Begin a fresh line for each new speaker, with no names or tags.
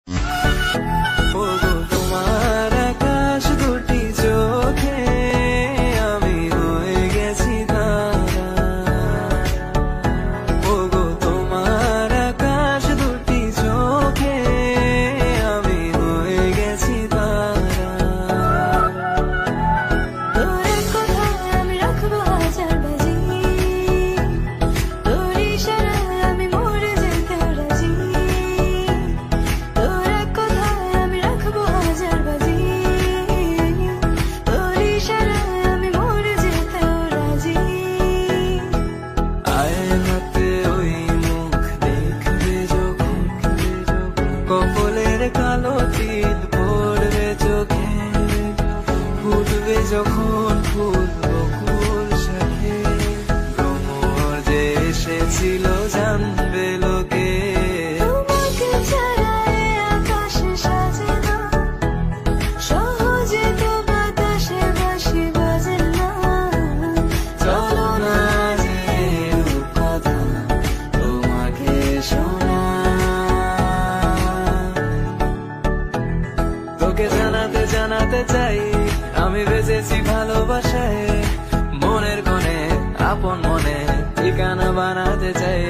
ওগো তোমার আকাশ দুটি চোখে আমি হয়ে গেছি তারা। ওগো তোমার আকাশ দুটি চোখে আমি হয়ে গেছি তারা।
তোর কথায় আমি রাখবো হাজার বাজি, তোর ইশারায় আমি মরে যেতে রাজি। তোর কথায় আমি রাখবো হাজার বাজি, তোর ইশারায় আমি মরে যেতে রাজি।
আয়নাতে ওই মুখ দেখবে যখন, কপালের কালো তিল পড়বে চোখে, ফুটবে যখন ফুল বকুল শাখে, ভ্রমর যে এসেছিল জানবে লোকে।
তোমাকে ছাড়া এ আকাশ সাজে না, সহজে তো বাতাসে বাঁশি বাজে না।
চলো না যে কথা তোমাকে শোনা, তোকে জানাতে জানাতে চাই আমি বেঁচেছি ভালোবাসায়, মনের কোণে আপন মনে ঠিকানা বানাতে চাই।